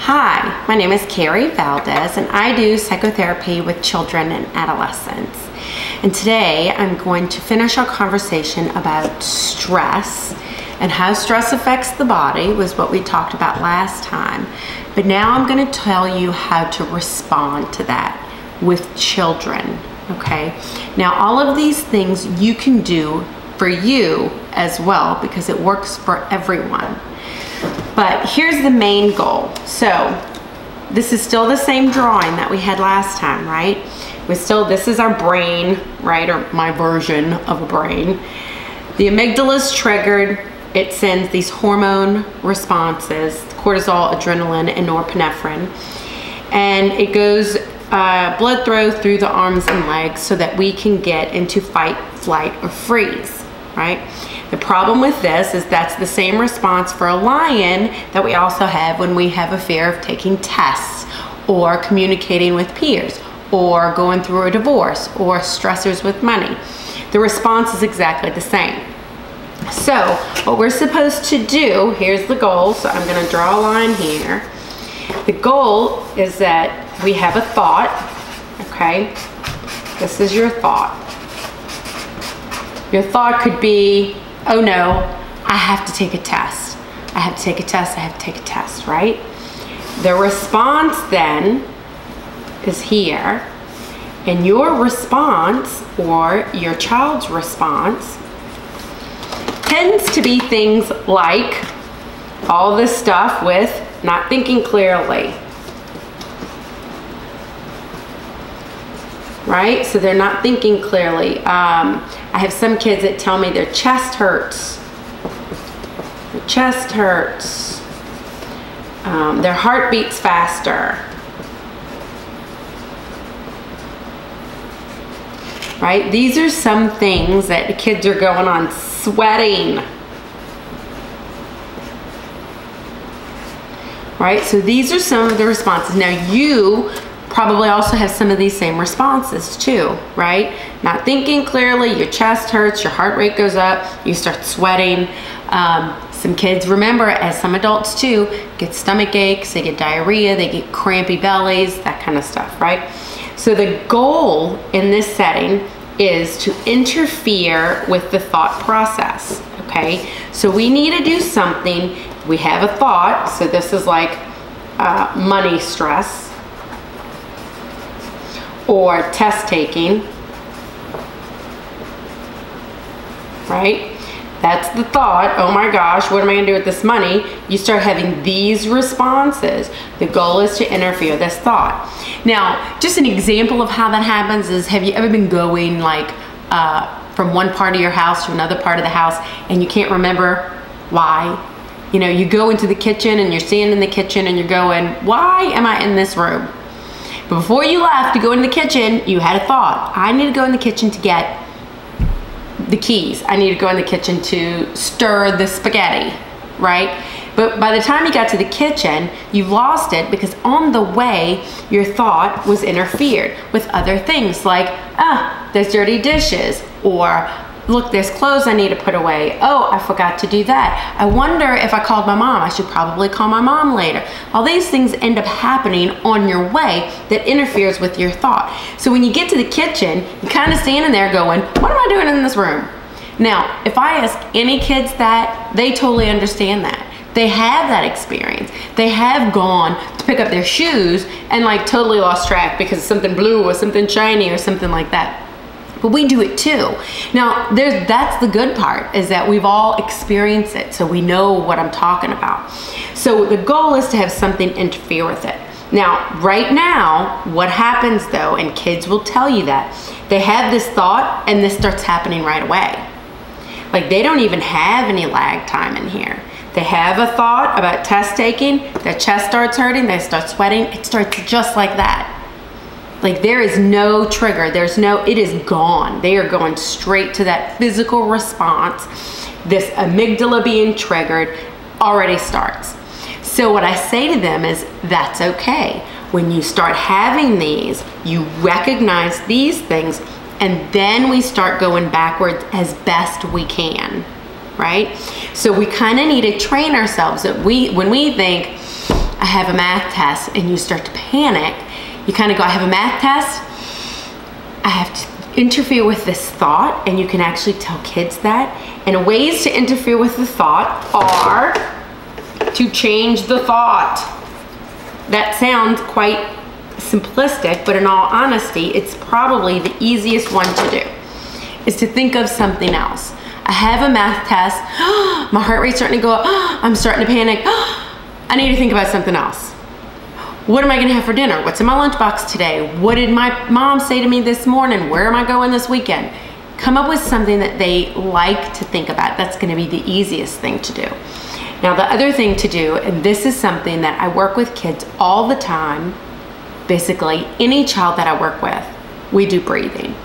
Hi, my name is Carrie Valdez and I do psychotherapy with children and adolescents. And today I'm going to finish our conversation about stress and how stress affects the body was what we talked about last time. But now I'm going to tell you how to respond to that with children, okay? Now all of these things you can do for you as well because it works for everyone. But here's the main goal. So this is still the same drawing that we had last time, right? This is our brain, right? Or my version of a brain. The amygdala is triggered. It sends these hormone responses, cortisol, adrenaline, and norepinephrine. And it goes blood flow through the arms and legs so that we can get into fight, flight, or freeze, right? The problem with this is that's the same response for a lion that we also have when we have a fear of taking tests or communicating with peers or going through a divorce or stressors with money. The response is exactly the same. So what we're supposed to do, here's the goal. So I'm going to draw a line here. The goal is that we have a thought, okay? This is your thought. Your thought could be, oh no, I have to take a test. I have to take a test, I have to take a test, right? The response then is here, and your response or your child's response tends to be things like all this stuff with not thinking clearly, right? So they're not thinking clearly. I have some kids that tell me their chest hurts. Their chest hurts. Their heart beats faster. Right? These are some things that the kids are going on sweating. Right? So these are some of the responses. Now you probably also have some of these same responses too, right? Not thinking clearly, your chest hurts, your heart rate goes up, you start sweating. Some kids, remember, as some adults too, get stomach aches, they get diarrhea, they get crampy bellies, that kind of stuff, right? So the goal in this setting is to interfere with the thought process, okay? So we need to do something. We have a thought, so this is like money stress, or test taking, right? That's the thought. Oh my gosh, what am I gonna do with this money? You start having these responses. The goal is to interfere this thought. Now, just an example of how that happens is, have you ever been going like from one part of your house to another part of the house and you can't remember why? You know, you go into the kitchen and you're standing in the kitchen and you're going, why am I in this room? But before you left to go in the kitchen, you had a thought. I need to go in the kitchen to get the keys. I need to go in the kitchen to stir the spaghetti, right? But by the time you got to the kitchen, you lost it because on the way, your thought was interfered with other things like, there's dirty dishes, or look, there's clothes I need to put away. Oh, I forgot to do that. I wonder if I called my mom. I should probably call my mom later. All these things end up happening on your way that interferes with your thought. So when you get to the kitchen, you're kind of standing there going, what am I doing in this room? Now, if I ask any kids that, they totally understand that. They have that experience. They have gone to pick up their shoes and like totally lost track because something blue or something shiny or something like that. But we do it too. Now, that's the good part, is that we've all experienced it, so we know what I'm talking about. So the goal is to have something interfere with it. Now, right now, what happens though, and kids will tell you that, they have this thought and this starts happening right away. Like they don't even have any lag time in here. They have a thought about test taking, their chest starts hurting, they start sweating, it starts just like that. Like there is no trigger, it is gone. They are going straight to that physical response. This amygdala being triggered already starts. So what I say to them is, that's okay. When you start having these, you recognize these things, and then we start going backwards as best we can, right? So we kind of need to train ourselves that when we think, I have a math test, and you start to panic, you kind of go, I have a math test, I have to interfere with this thought, and you can actually tell kids that. And ways to interfere with the thought are to change the thought. That sounds quite simplistic, but in all honesty, it's probably the easiest one to do, is to think of something else. I have a math test, my heart rate's starting to go up, I'm starting to panic, I need to think about something else. What am I gonna have for dinner? What's in my lunchbox today? What did my mom say to me this morning? Where am I going this weekend? Come up with something that they like to think about. That's gonna be the easiest thing to do. Now the other thing to do, and this is something that I work with kids all the time, basically any child that I work with, we do breathing.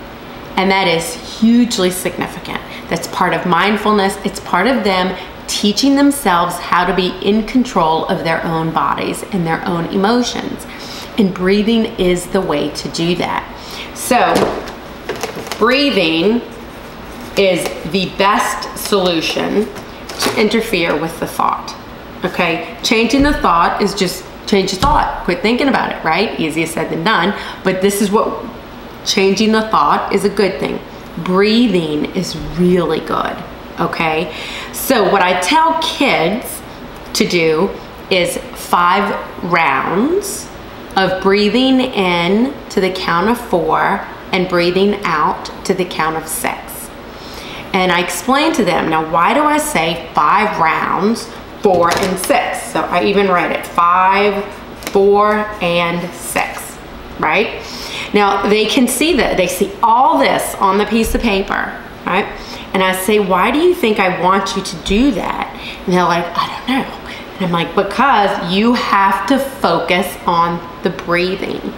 And that is hugely significant. That's part of mindfulness. It's part of them teaching themselves how to be in control of their own bodies and their own emotions. And breathing is the way to do that. So breathing is the best solution to interfere with the thought. Okay, changing the thought is just change the thought. Quit thinking about it, right? Easier said than done, but this is what changing the thought is a good thing. Breathing is really good, okay? So what I tell kids to do is 5 rounds of breathing in to the count of 4 and breathing out to the count of 6. And I explain to them, now why do I say 5 rounds, 4 and 6? So I even write it 5, 4, and 6, right? Now they can see that, they see all this on the piece of paper, right? And I say, why do you think I want you to do that? And they're like, I don't know. And I'm like, because you have to focus on the breathing.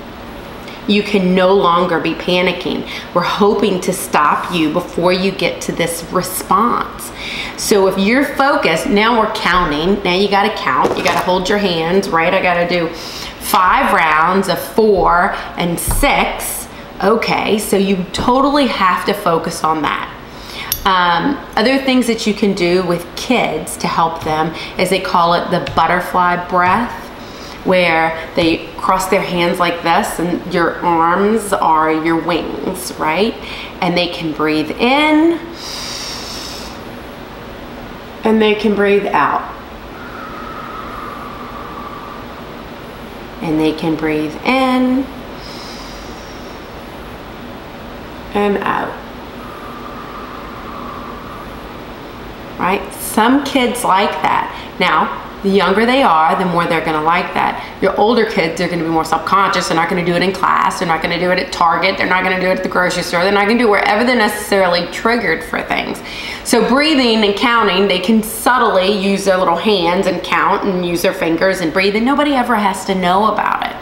You can no longer be panicking. We're hoping to stop you before you get to this response. So if you're focused, now we're counting. Now you gotta count, you gotta hold your hands, right? I gotta do 5 rounds of 4 and 6. Okay, so you totally have to focus on that. Other things that you can do with kids to help them is they call it the butterfly breath, where they cross their hands like this and your arms are your wings, right? And they can breathe in and they can breathe out. And they can breathe in and out. Right? Some kids like that. Now, the younger they are, the more they're gonna like that. Your older kids are gonna be more self-conscious. They're not gonna do it in class. They're not gonna do it at Target. They're not gonna do it at the grocery store. They're not gonna do it wherever they're necessarily triggered for things. So breathing and counting, they can subtly use their little hands and count and use their fingers and breathe, and nobody ever has to know about it.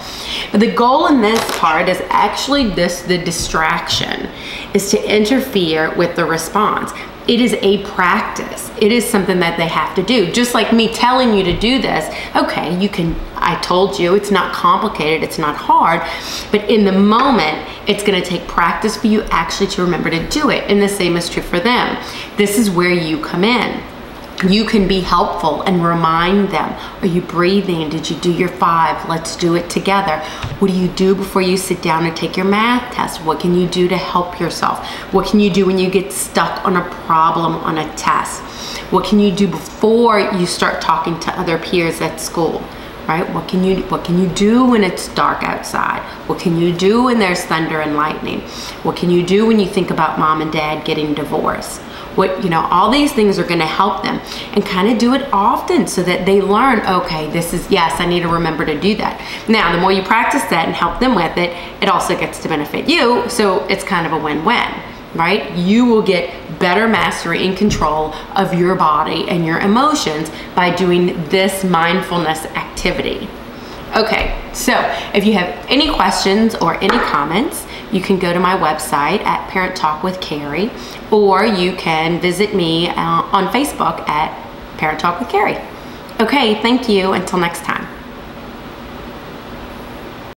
But the goal in this part is actually the distraction, is to interfere with the response. It is a practice. It is something that they have to do. Just like me telling you to do this, okay, you can, I told you, it's not complicated, it's not hard, but in the moment, it's gonna take practice for you actually to remember to do it. And the same is true for them. This is where you come in. You can be helpful and remind them, are you breathing? Did you do your 5? Let's do it together. What do you do before you sit down and take your math test? What can you do to help yourself? What can you do when you get stuck on a problem on a test? What can you do before you start talking to other peers at school? Right? What can you do when it's dark outside? What can you do when there's thunder and lightning? What can you do when you think about mom and dad getting divorced? What, you know, all these things are going to help them, and kind of do it often so that they learn, okay, this is, yes, I need to remember to do that. Now, the more you practice that and help them with it, it also gets to benefit you, so it's kind of a win-win, right? You will get better mastery and control of your body and your emotions by doing this mindfulness activity. Okay, so if you have any questions or any comments, you can go to my website at Parent Talk with Carrie, or you can visit me on Facebook at Parent Talk with Carrie. Okay, thank you. Until next time.